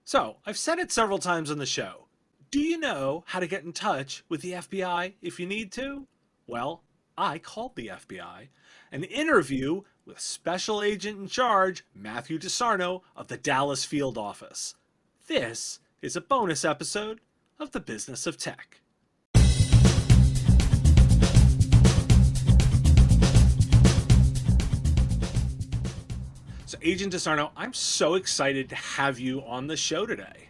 So, I've said it several times on the show. Do you know how to get in touch with the FBI if you need to? Well, I called the FBI. An interview with Special Agent in Charge Matthrew DeSarno of the Dallas Field Office. This is a bonus episode of The Business of Tech. So, Agent DeSarno, I'm so excited to have you on the show today.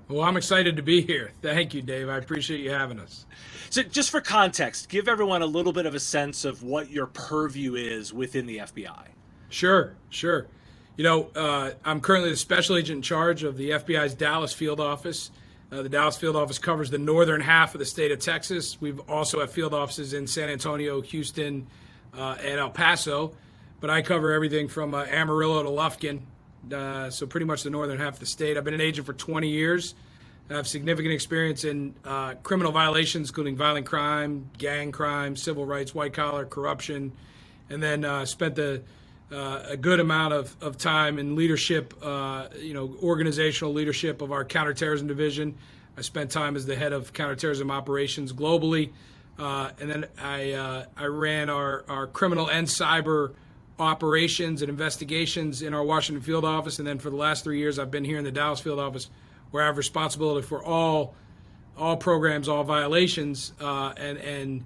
Well, I'm excited to be here. Thank you, Dave. I appreciate you having us. So, just for context, give everyone a little bit of a sense of what your purview is within the FBI. Sure. I'm currently the Special Agent in Charge of the FBI's Dallas Field Office. The Dallas Field Office covers the northern half of the state of Texas. We've also have field offices in San Antonio, Houston, and El Paso. But I cover everything from Amarillo to Lufkin, so pretty much the northern half of the state. I've been an agent for 20 years. I have significant experience in criminal violations, including violent crime, gang crime, civil rights, white-collar corruption, and then spent a good amount of time in leadership, organizational leadership of our Counterterrorism Division. I spent time as the head of counterterrorism operations globally, and then I ran our criminal and cyber operations and investigations in our Washington field office, and then for the last 3 years I've been here in the Dallas field office, where I have responsibility for all programs, all violations, and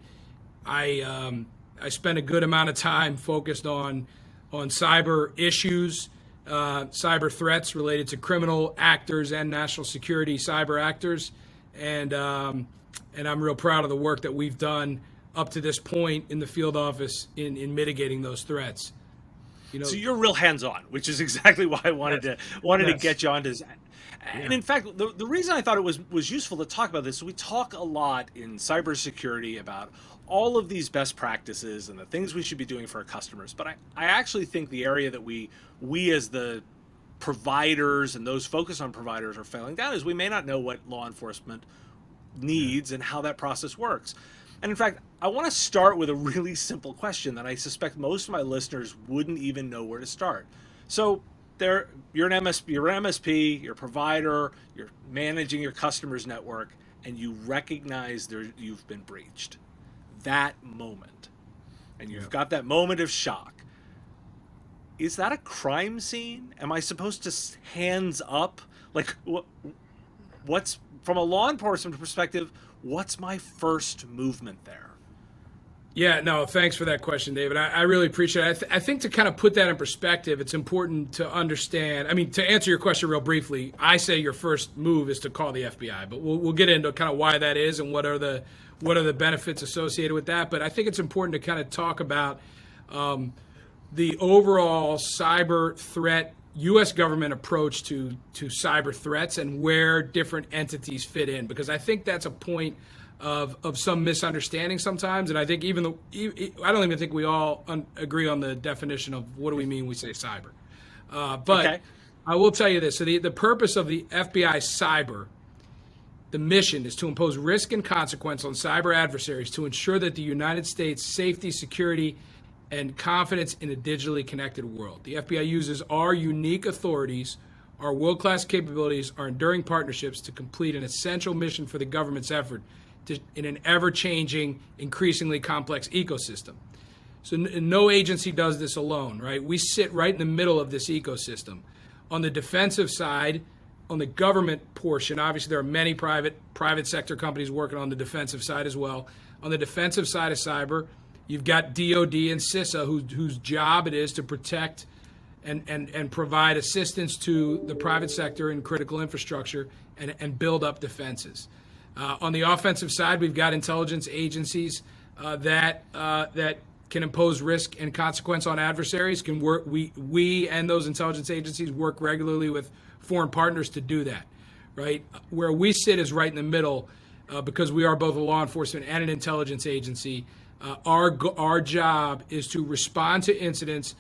I spend a good amount of time focused on cyber issues, cyber threats related to criminal actors and national security cyber actors, and I'm real proud of the work that we've done up to this point in the field office in mitigating those threats. So you're real hands-on, which is exactly why I wanted to get you on to. And in fact, the reason I thought it was useful to talk about this is we talk a lot in cybersecurity about all of these best practices and the things we should be doing for our customers. But I actually think the area that we as the providers and those focused on providers are failing down is we may not know what law enforcement needs and how that process works. And in fact, I want to start with a really simple question that I suspect most of my listeners wouldn't even know where to start. So you're an MSP, you're a provider, you're managing your customer's network, and you recognize you've been breached. That moment. And you've got that moment of shock. Is that a crime scene? Am I supposed to hands up? Like, what's, from a law enforcement perspective, what's my first movement there? Yeah, no, thanks for that question, David. I really appreciate it. I think to kind of put that in perspective, it's important to understand. I mean, to answer your question real briefly, I say your first move is to call the FBI, but we'll get into kind of why that is and what are the benefits associated with that. But I think it's important to kind of talk about the overall cyber threat, U.S. government approach to cyber threats and where different entities fit in, because I think that's a point of some misunderstanding sometimes, and I think I don't even think we all agree on the definition of what do we mean when we say cyber. But okay. I will tell you this: so the purpose of the FBI cyber, the mission is to impose risk and consequence on cyber adversaries to ensure that the United States' safety, security, and confidence in a digitally connected world. The FBI uses our unique authorities, our world-class capabilities, our enduring partnerships to complete an essential mission for the government's effort in an ever-changing, increasingly complex ecosystem. So no agency does this alone, right? We sit right in the middle of this ecosystem. On the defensive side, on the government portion, obviously there are many private sector companies working on the defensive side as well. On the defensive side of cyber, you've got DOD and CISA, whose job it is to protect and provide assistance to the private sector and critical infrastructure and build up defenses. On the offensive side, we've got intelligence agencies that can impose risk and consequence on adversaries. We and those intelligence agencies work regularly with foreign partners to do that, right? Where we sit is right in the middle because we are both a law enforcement and an intelligence agency. Our job is to respond to incidents,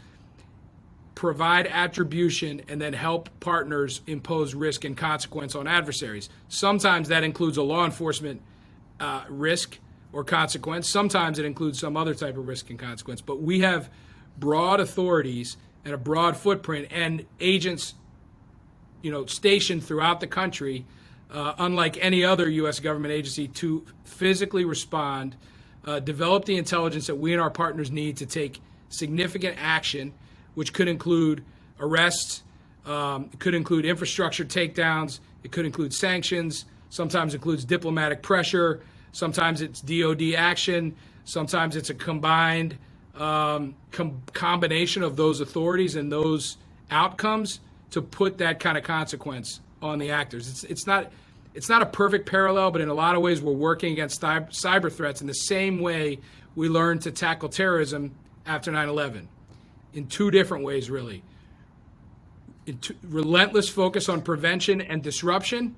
provide attribution, and then help partners impose risk and consequence on adversaries. Sometimes that includes a law enforcement risk or consequence. Sometimes it includes some other type of risk and consequence. But we have broad authorities and a broad footprint, and agents stationed throughout the country, unlike any other U.S. government agency, to physically respond, develop the intelligence that we and our partners need to take significant action, which could include arrests, it could include infrastructure takedowns, it could include sanctions, sometimes includes diplomatic pressure, sometimes it's DoD action, sometimes it's a combined combination of those authorities and those outcomes to put that kind of consequence on the actors. It's not a perfect parallel, but in a lot of ways we're working against cyber threats in the same way we learned to tackle terrorism after 9/11, in two different ways, really. Relentless focus on prevention and disruption,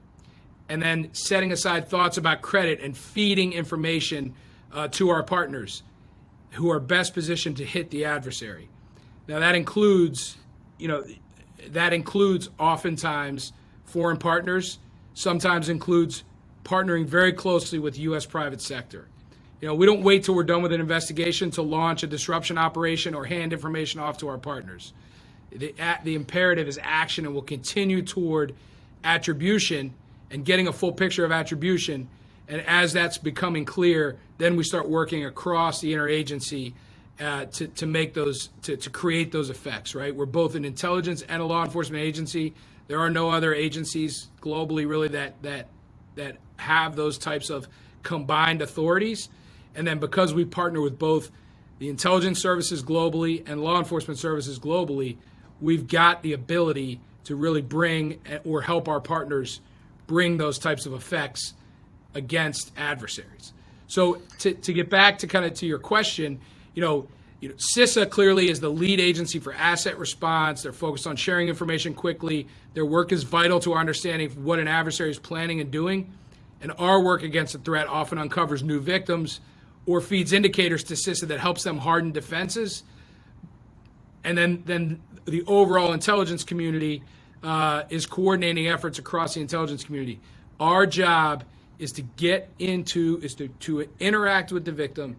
and then setting aside thoughts about credit and feeding information to our partners who are best positioned to hit the adversary. Now that includes oftentimes foreign partners, sometimes includes partnering very closely with U.S. private sector. We don't wait till we're done with an investigation to launch a disruption operation or hand information off to our partners. The imperative is action, and we'll continue toward attribution and getting a full picture of attribution. And as that's becoming clear, then we start working across the interagency to make those, to create those effects, right? We're both an intelligence and a law enforcement agency. There are no other agencies globally really that have those types of combined authorities. And then because we partner with both the intelligence services globally and law enforcement services globally, we've got the ability to really bring or help our partners bring those types of effects against adversaries. So to get back to your question, CISA clearly is the lead agency for asset response. They're focused on sharing information quickly. Their work is vital to our understanding of what an adversary is planning and doing. And our work against a threat often uncovers new victims or feeds indicators to CISA that helps them harden defenses. And then the overall intelligence community is coordinating efforts across the intelligence community. Our job is to to interact with the victim,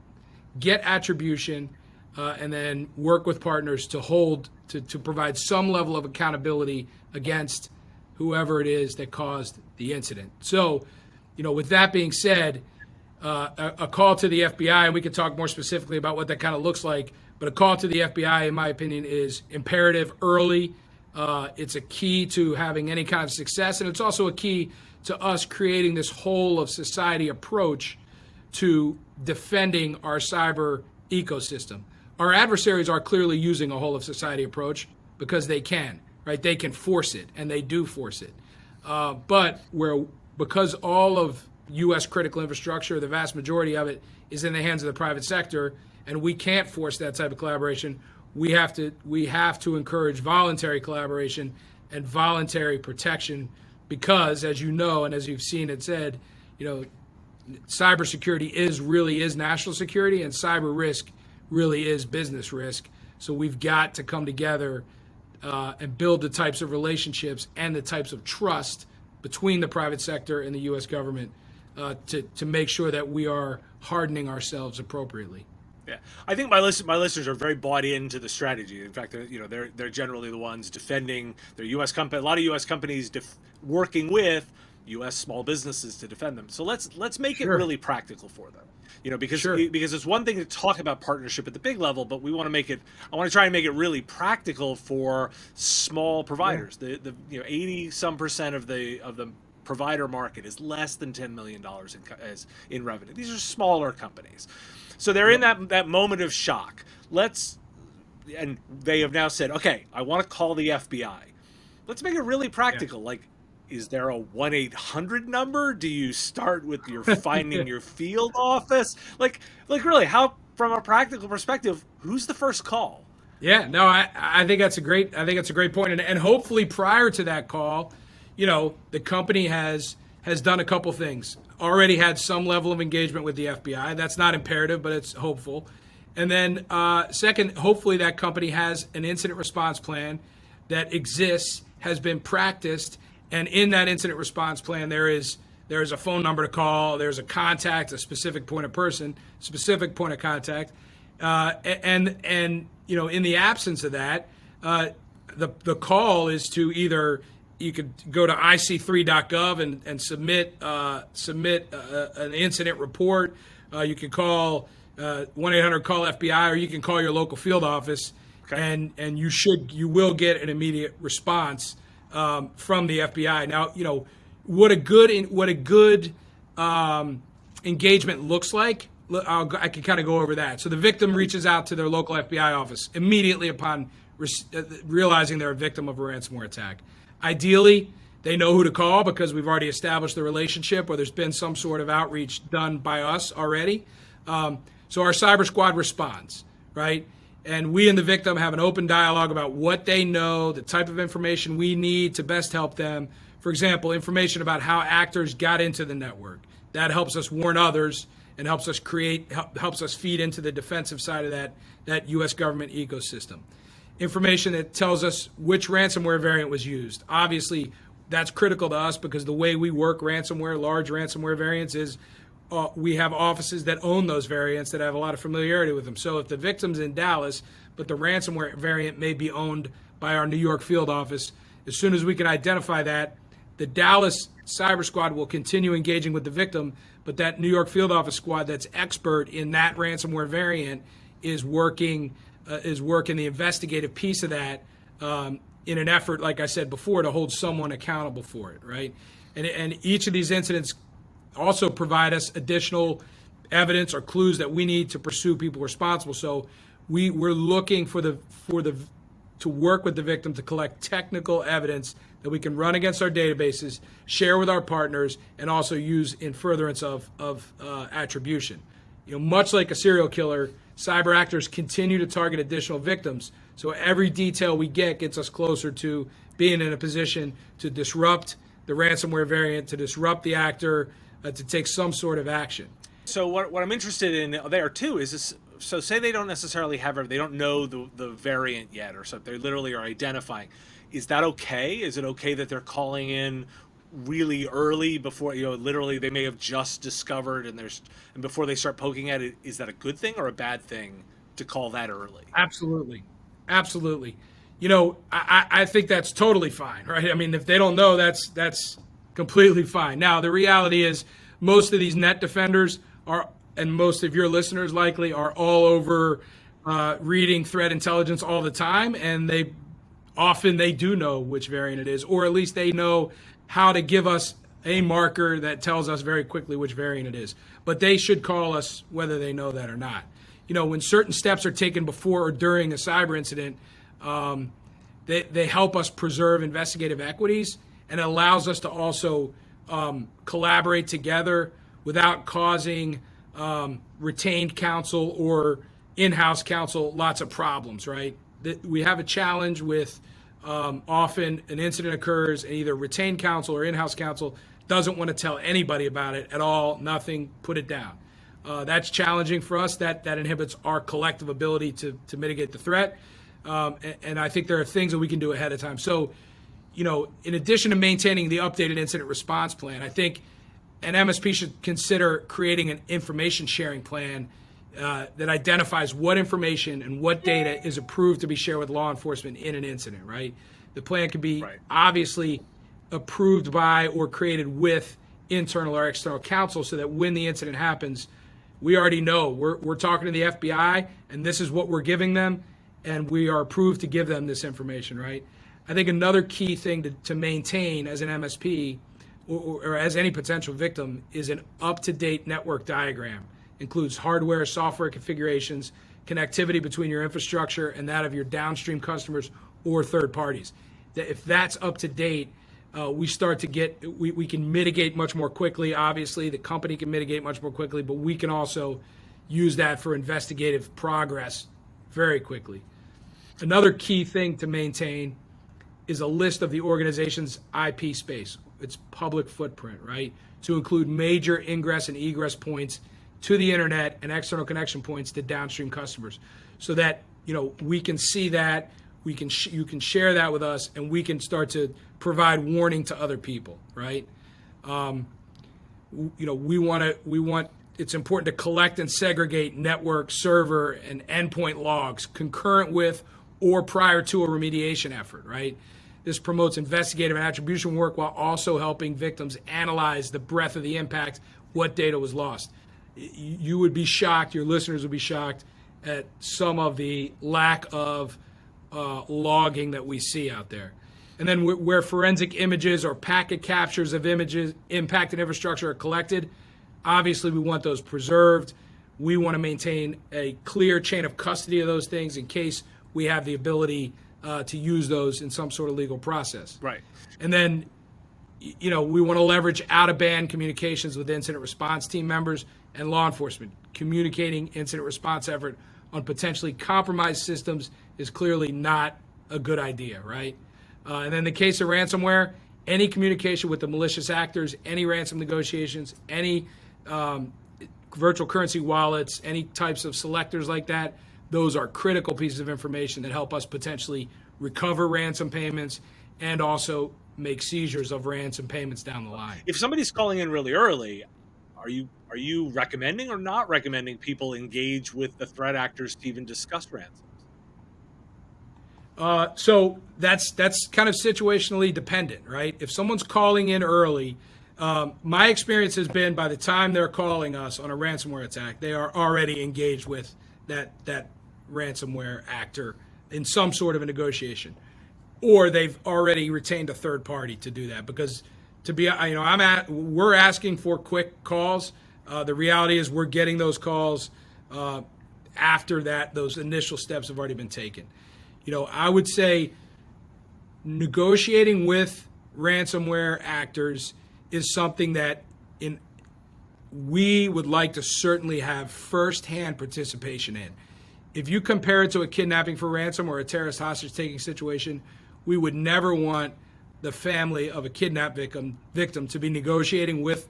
get attribution, and then work with partners to provide some level of accountability against whoever it is that caused the incident. So, with that being said, a call to the FBI, and we can talk more specifically about what that kind of looks like, but a call to the FBI, in my opinion, is imperative early. It's a key to having any kind of success, and it's also a key to us creating this whole of society approach to defending our cyber ecosystem. Our adversaries are clearly using a whole of society approach because they can, right? They can force it, and they do force it. But because all of U.S. critical infrastructure, the vast majority of it, is in the hands of the private sector, and we can't force that type of collaboration, we have to encourage voluntary collaboration and voluntary protection, because, as you know, and as you've seen it said, cybersecurity really is national security, and cyber risk really is business risk. So we've got to come together and build the types of relationships and the types of trust between the private sector and the U.S. government to make sure that we are hardening ourselves appropriately. Yeah, I think my listeners are very bought into the strategy. In fact, they're generally the ones defending their U.S. company. A lot of U.S. companies working with U.S. small businesses to defend them. So let's make it really practical for them. Because it's one thing to talk about partnership at the big level, but I want to try and make it really practical for small providers. Yeah. The 80% of the provider market is less than $10 million in revenue. These are smaller companies. So they're in that moment of shock. And they have now said, okay, I want to call the FBI. Let's make it really practical. Yeah. Like, is there a 1-800 number? Do you start with your finding your field office? Like really, how, from a practical perspective, who's the first call? Yeah, no, I think that's a great point. And hopefully prior to that call, the company has done a couple things. Already had some level of engagement with the FBI. That's not imperative, but it's hopeful. And then second, hopefully that company has an incident response plan that exists, has been practiced, and in that incident response plan there is a phone number to call, there's a contact, a specific point of contact, and in the absence of that, the call is to either you could go to ic3.gov and submit an incident report. You can call 1-800-CALL-FBI, or you can call your local field office, and you will get an immediate response from the FBI. Now, what a good engagement looks like. I can kind of go over that. So the victim reaches out to their local FBI office immediately upon realizing they're a victim of a ransomware attack. Ideally, they know who to call because we've already established the relationship, or there's been some sort of outreach done by us already. So our cyber squad responds, right? And we and the victim have an open dialogue about what they know, the type of information we need to best help them. For example, information about how actors got into the network. That helps us warn others and helps us feed into the defensive side of that U.S. government ecosystem. Information that tells us which ransomware variant was used. Obviously, that's critical to us because the way we work large ransomware variants, is we have offices that own those variants that have a lot of familiarity with them. So if the victim's in Dallas, but the ransomware variant may be owned by our New York field office, as soon as we can identify that, the Dallas cyber squad will continue engaging with the victim, but that New York field office squad that's expert in that ransomware variant is working the investigative piece of that in an effort, like I said before, to hold someone accountable for it, right? And each of these incidents also provide us additional evidence or clues that we need to pursue people responsible. So we're looking to work with the victim to collect technical evidence that we can run against our databases, share with our partners, and also use in furtherance of attribution. Much like a serial killer, cyber actors continue to target additional victims. So every detail we get gets us closer to being in a position to disrupt the ransomware variant, to disrupt the actor, to take some sort of action. So what I'm interested in there too is this. So say they don't necessarily they don't know the variant yet, or something. They literally are identifying. Is that okay? Is it okay that they're calling in really early before, literally they may have just discovered and before they start poking at it? Is that a good thing or a bad thing to call that early? Absolutely. I think that's totally fine, right? I mean, if they don't know, that's completely fine. Now, the reality is most of these net defenders and most of your listeners likely are all over reading threat intelligence all the time, and they do know which variant it is, or at least they know how to give us a marker that tells us very quickly which variant it is. But they should call us whether they know that or not. When certain steps are taken before or during a cyber incident, they help us preserve investigative equities, and it allows us to also collaborate together without causing retained counsel or in-house counsel lots of problems, right? We have a challenge with often an incident occurs and either retained counsel or in-house counsel doesn't want to tell anybody about it at all, nothing, put it down. That's challenging for us. That inhibits our collective ability to mitigate the threat. And I think there are things that we can do ahead of time. So, in addition to maintaining the updated incident response plan, I think an MSP should consider creating an information sharing plan that identifies what information and what data is approved to be shared with law enforcement in an incident, right? The plan can be obviously approved by or created with internal or external counsel so that when the incident happens, we already know we're talking to the FBI and this is what we're giving them, and we are approved to give them this information, right? I think another key thing to maintain as an MSP or as any potential victim is an up-to-date network diagram. Includes hardware, software configurations, connectivity between your infrastructure and that of your downstream customers or third parties. If that's up to date, we can mitigate much more quickly. Obviously, the company can mitigate much more quickly, but we can also use that for investigative progress very quickly. Another key thing to maintain is a list of the organization's IP space, its public footprint, right? To include major ingress and egress points to the internet and external connection points to downstream customers, so that we can see that, you can share that with us, and we can start to provide warning to other people, right? It's important to collect and segregate network, server, and endpoint logs concurrent with or prior to a remediation effort, right? This promotes investigative and attribution work while also helping victims analyze the breadth of the impact, what data was lost. You would be shocked, your listeners would be shocked at some of the lack of logging that we see out there. And then where forensic images or packet captures of images, impacted infrastructure are collected, obviously we want those preserved. We want to maintain a clear chain of custody of those things in case we have the ability to use those in some sort of legal process. Right. And then, we want to leverage out-of-band communications with incident response team members and law enforcement. Communicating incident response effort on potentially compromised systems is clearly not a good idea, right? And then in the case of ransomware, any communication with the malicious actors, any ransom negotiations, any virtual currency wallets, any types of selectors like that, those are critical pieces of information that help us potentially recover ransom payments and also make seizures of ransom payments down the line. If somebody's calling in really early, are you recommending or not recommending people engage with the threat actors to even discuss ransoms? So that's kind of situationally dependent, right? If someone's calling in early, my experience has been by the time they're calling us on a ransomware attack, they are already engaged with that ransomware actor in some sort of a negotiation, or they've already retained a third party to do that. Because we're asking for quick calls. The reality is we're getting those calls after that. Those initial steps have already been taken. I would say negotiating with ransomware actors is something that we would like to certainly have firsthand participation in. If you compare it to a kidnapping for ransom or a terrorist hostage-taking situation, we would never want the family of a kidnapped victim to be negotiating with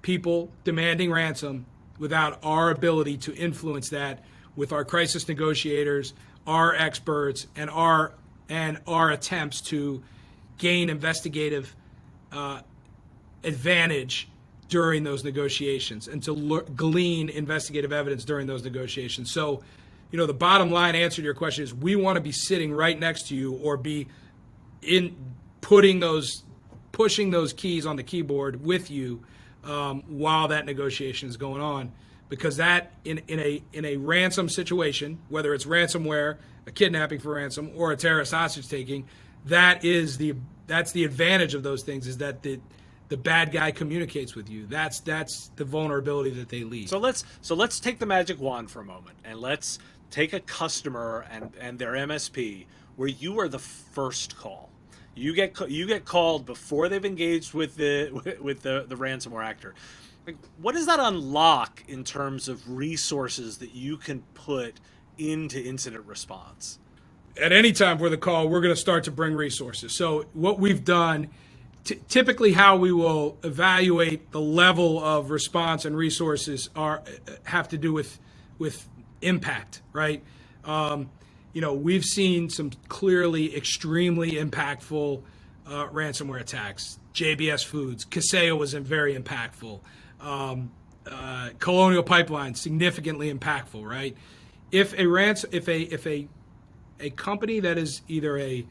people demanding ransom without our ability to influence that with our crisis negotiators, our experts, and our attempts to gain investigative advantage during those negotiations and to glean investigative evidence during those negotiations. So, the bottom line answer to your question is we want to be sitting right next to you or be pushing those keys on the keyboard with you while that negotiation is going on. Because that in a ransom situation, whether it's ransomware, a kidnapping for ransom, or a terrorist hostage taking, that's the advantage of those things, is that the bad guy communicates with you. That's the vulnerability that they leave. So let's take the magic wand for a moment, and let's take a customer and their MSP where you are the first call. You get called before they've engaged with the ransomware actor. Like, what does that unlock in terms of resources that you can put into incident response? At any time for the call, we're going to start to bring resources. So what we've done, typically how we will evaluate the level of response and resources have to do with impact, right? We've seen some clearly extremely impactful ransomware attacks. JBS Foods, Kaseya was very impactful. Colonial Pipeline, significantly impactful, right? If a company that is either a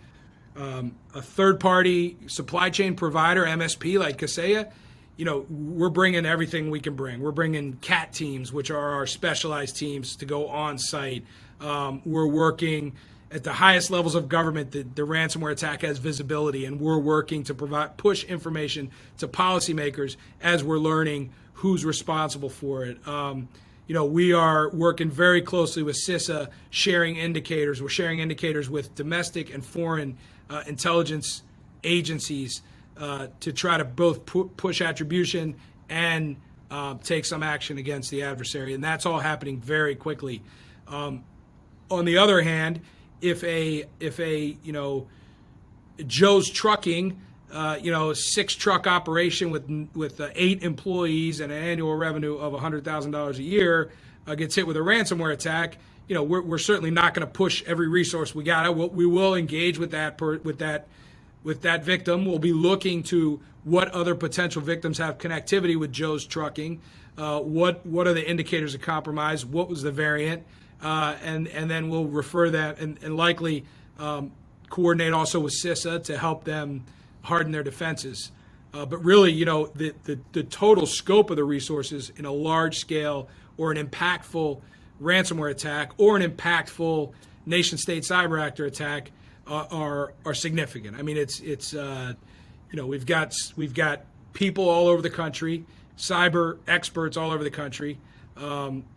third-party supply chain provider, MSP like Kaseya, we're bringing everything we can bring. We're bringing CAT teams, which are our specialized teams, to go on site. We're working at the highest levels of government. The ransomware attack has visibility, and we're working to push information to policymakers as we're learning who's responsible for it. We are working very closely with CISA, sharing indicators. We're sharing indicators with domestic and foreign intelligence agencies to try to both push attribution and take some action against the adversary, and that's all happening very quickly. On the other hand, if a Joe's Trucking, 6-truck operation with 8 employees and an annual revenue of $100,000 a year gets hit with a ransomware attack, we're certainly not going to push every resource we got. We will engage with that victim. We'll be looking to what other potential victims have connectivity with Joe's Trucking. What are the indicators of compromise? What was the variant? And then we'll refer that and likely coordinate also with CISA to help them harden their defenses. But really, the total scope of the resources in a large scale or an impactful ransomware attack or an impactful nation-state cyber actor attack are significant. I mean, we've got people all over the country, cyber experts all over the country,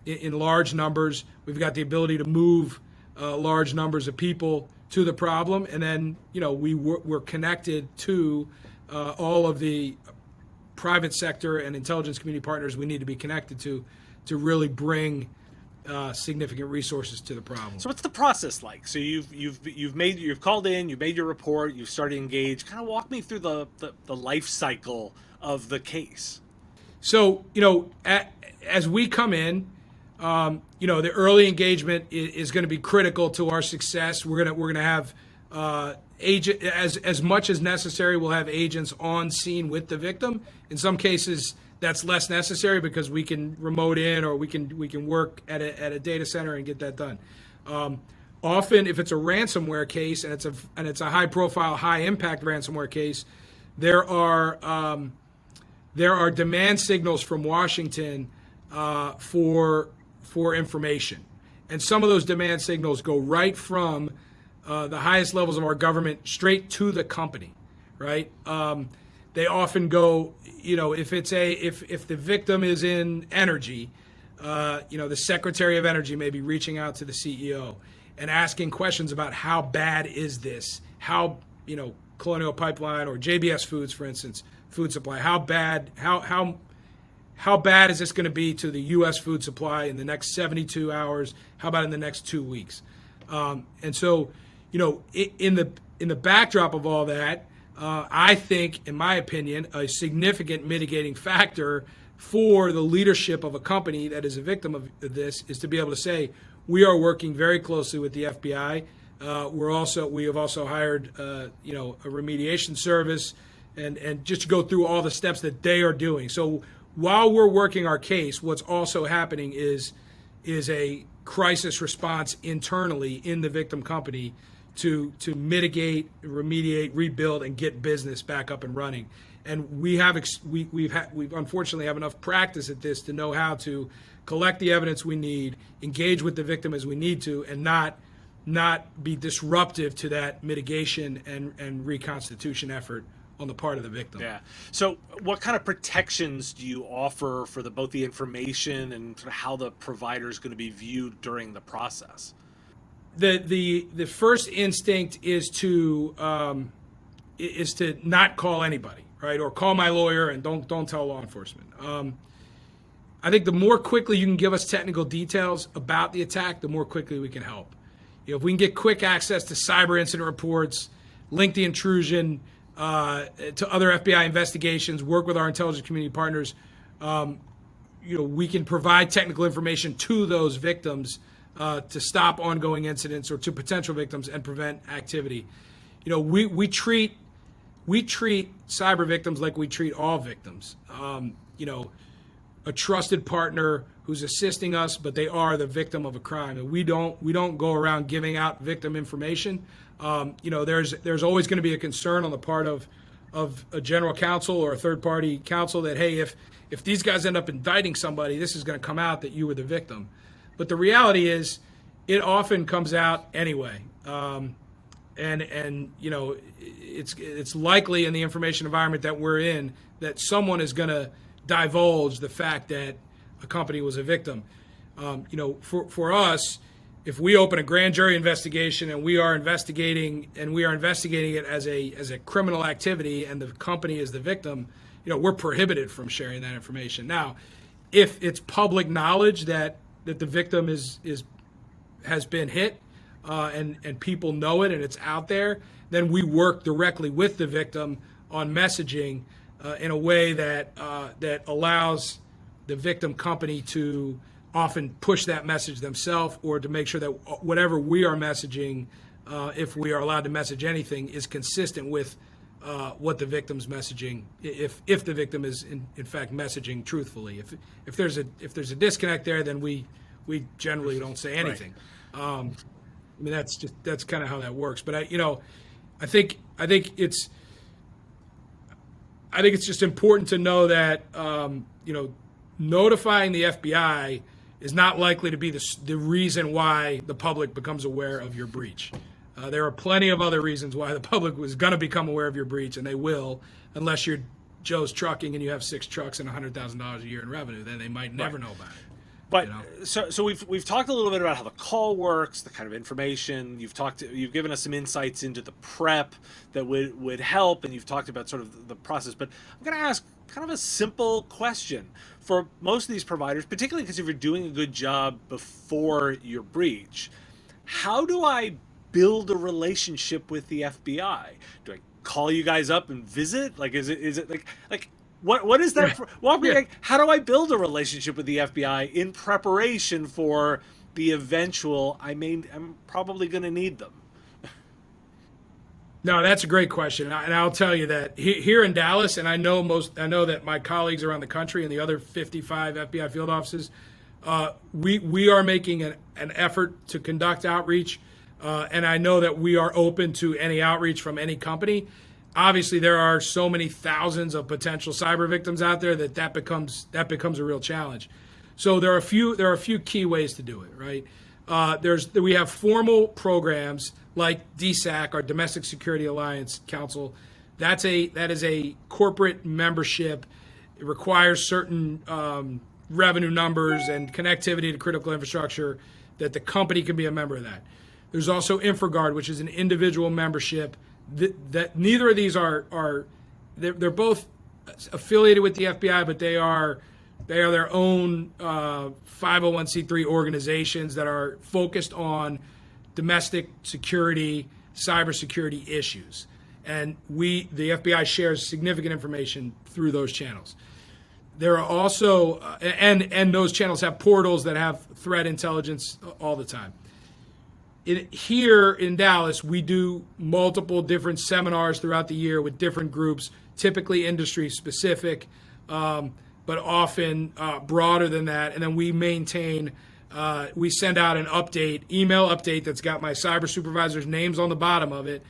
in large numbers. We've got the ability to move large numbers of people to the problem, and then we're connected to all of the private sector and intelligence community partners we need to be connected to really bring significant resources to the problem. So what's the process like? So you've called in, you've made your report, you've started to engage. Kind of walk me through the life cycle of the case. So as we come in, the early engagement is going to be critical to our success. We're gonna have agent as much as necessary. We'll have agents on scene with the victim. In some cases, that's less necessary because we can remote in or we can work at a data center and get that done. Often, if it's a ransomware case and it's a high profile, high impact ransomware case, there are demand signals from Washington for information, and some of those demand signals go right from the highest levels of our government straight to the company, right? They often go, if the victim is in energy, the Secretary of Energy may be reaching out to the CEO and asking questions about how bad is this? How, Colonial Pipeline or JBS Foods, for instance, food supply, how bad is this going to be to the U.S. food supply in the next 72 hours? How about in the next 2 weeks? And so, in the backdrop of all that, I think, in my opinion, a significant mitigating factor for the leadership of a company that is a victim of this is to be able to say, we are working very closely with the FBI. We have also hired, a remediation service, and just to go through all the steps that they are doing. So while we're working our case, what's also happening is a crisis response internally in the victim company to mitigate, remediate, rebuild, and get business back up and running. And we unfortunately have enough practice at this to know how to collect the evidence we need, engage with the victim as we need to, and not be disruptive to that mitigation and reconstitution effort on the part of the victim. Yeah. So what kind of protections do you offer for both the information and sort of how the provider is going to be viewed during the process? The first instinct is to not call anybody, right? Or call my lawyer and don't tell law enforcement. I think the more quickly you can give us technical details about the attack, the more quickly we can help. If we can get quick access to cyber incident reports, link the intrusion to other FBI investigations, work with our intelligence community partners, we can provide technical information to those victims to stop ongoing incidents or to potential victims and prevent activity. We treat cyber victims like we treat all victims. A trusted partner who's assisting us, but they are the victim of a crime, and we don't go around giving out victim information. There's always going to be a concern on the part of a general counsel or a third party counsel that, hey, if these guys end up indicting somebody, this is going to come out that you were the victim. But the reality is, it often comes out anyway, and it's likely in the information environment that we're in that someone is going to divulge the fact that a company was a victim. For us, if we open a grand jury investigation and we are investigating it as a criminal activity and the company is the victim, we're prohibited from sharing that information. Now, if it's public knowledge that the victim has been hit and people know it and it's out there, then we work directly with the victim on messaging in a way that allows the victim company to often push that message themselves, or to make sure that whatever we are messaging, if we are allowed to message anything, is consistent with what the victim's messaging, if the victim is in fact messaging truthfully. If there's a disconnect there, then we generally don't say anything. Right. I mean, that's kind of how that works. But I think it's just important to know that notifying the FBI is not likely to be the reason why the public becomes aware of your breach. There are plenty of other reasons why the public was going to become aware of your breach, and they will, unless you're Joe's Trucking and you have 6 trucks and $100,000 a year in revenue. Then they might never know about it. But so we've talked a little bit about how the call works, the kind of information you've given us some insights into the prep that would help, and you've talked about sort of the process. But I'm going to ask kind of a simple question for most of these providers, particularly because if you're doing a good job before your breach. How do I build a relationship with the FBI? Do I call you guys up and visit? Like, is it like what is that? Walk me. Like, how do I build a relationship with the FBI in preparation for the eventual? I'm probably going to need them. No, that's a great question, and I'll tell you that here in Dallas, and I know that my colleagues around the country and the other 55 FBI field offices, we are making an effort to conduct outreach, and I know that we are open to any outreach from any company. Obviously, there are so many thousands of potential cyber victims out there that becomes a real challenge. So there are a few key ways to do it. Right? We have formal programs like DSAC, our Domestic Security Alliance Council. That is a corporate membership. It requires certain revenue numbers and connectivity to critical infrastructure that the company can be a member of that. There's also InfraGard, which is an individual membership. That neither of these they're both affiliated with the FBI, but they are their own 501c3 organizations that are focused on domestic security, cybersecurity issues. And the FBI shares significant information through those channels. There are also, and those channels have portals that have threat intelligence all the time. Here in Dallas, we do multiple different seminars throughout the year with different groups, typically industry specific, but often broader than that. And then we send out an email update that's got my cyber supervisor's names on the bottom of it,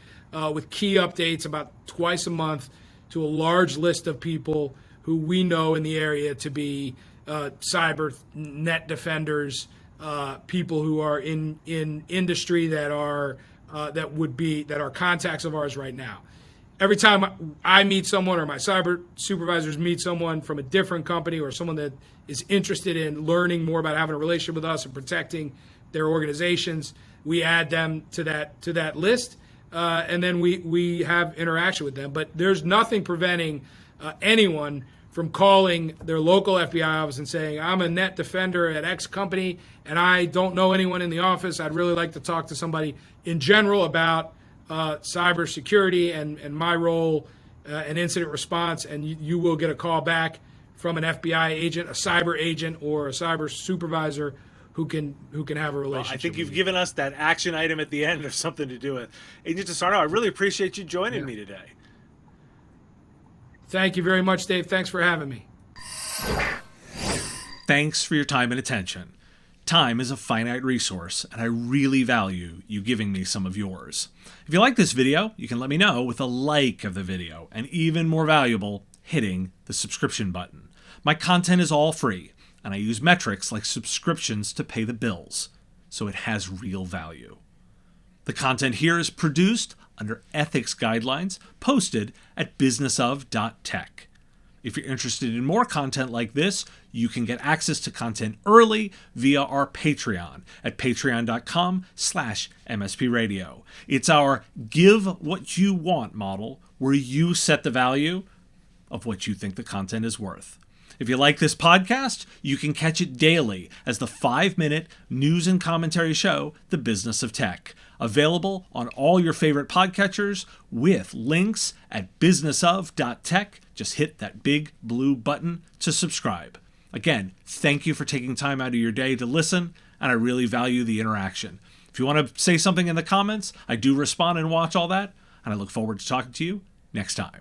with key updates about twice a month to a large list of people who we know in the area to be cyber net defenders, people who are in industry that are contacts of ours right now. Every time I meet someone or my cyber supervisors meet someone from a different company or someone that is interested in learning more about having a relationship with us and protecting their organizations, we add them to that list, and then we have interaction with them. But there's nothing preventing anyone from calling their local FBI office and saying, I'm a net defender at X company and I don't know anyone in the office. I'd really like to talk to somebody in general about cybersecurity and my role and incident response, and you will get a call back from an FBI agent, a cyber agent, or a cyber supervisor who can have a relationship. Well, I think you've given us that action item at the end or something to do with. Agent DeSarno, I really appreciate you joining me today. Thank you very much, Dave. Thanks for having me. Thanks for your time and attention. Time is a finite resource, and I really value you giving me some of yours. If you like this video, you can let me know with a like of the video, and even more valuable, hitting the subscription button. My content is all free, and I use metrics like subscriptions to pay the bills, so it has real value. The content here is produced under ethics guidelines posted at businessof.tech. If you're interested in more content like this, you can get access to content early via our Patreon at patreon.com/MSPradio. It's our give what you want model where you set the value of what you think the content is worth. If you like this podcast, you can catch it daily as the 5-minute news and commentary show, The Business of Tech, available on all your favorite podcatchers with links at businessof.tech. Just hit that big blue button to subscribe. Again, thank you for taking time out of your day to listen, and I really value the interaction. If you want to say something in the comments, I do respond and watch all that, and I look forward to talking to you next time.